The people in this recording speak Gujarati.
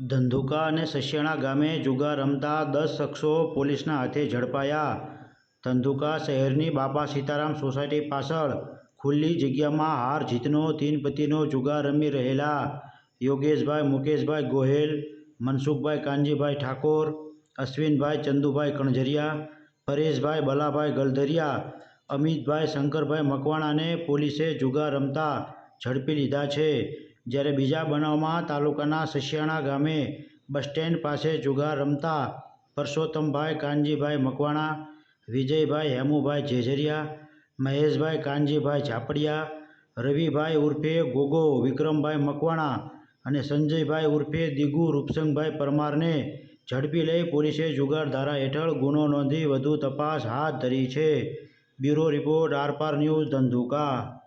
ધંધુકા અને સસ્યાણા ગામે જુગાર રમતા 10 શખ્સો પોલીસના હાથે ઝડપાયા. ધંધુકા શહેરની બાપા સીતારામ સોસાયટી પાછળ ખુલ્લી જગ્યામાં હાર જીતનો તીનપત્તીનો જુગાર રમી રહેલા યોગેશભાઈ મુકેશભાઈ ગોહેલ, મનસુખભાઈ કાનજીભાઈ ઠાકોર, અશ્વિનભાઈ ચંદુભાઈ કણઝરિયા, પરેશભાઈ બલાભાઈ ગલધરિયા, અમિતભાઈ શંકરભાઈ મકવાણાને પોલીસે જુગાર રમતા ઝડપી લીધા છે. જ્યારે બીજા બનાવમાં તાલુકાના સસ્યાણા ગામે બસ સ્ટેન્ડ પાસે જુગાર રમતા પરસોત્તમભાઈ કાનજીભાઈ મકવાણા, વિજયભાઈ હેમુભાઈ ઝેઝરિયા, મહેશભાઈ કાનજીભાઈ ઝાપડિયા, રવિભાઈ ઉર્ફે ગોગો વિક્રમભાઈ મકવાણા અને સંજયભાઈ ઉર્ફે દિગુ રૂપસંગભાઈ પરમારને ઝડપી લઈ પોલીસે જુગાર ધારા હેઠળ ગુનો નોંધી વધુ તપાસ હાથ ધરી છે. બ્યુરો રિપોર્ટ, આરપાર ન્યૂઝ, ધંધુકા.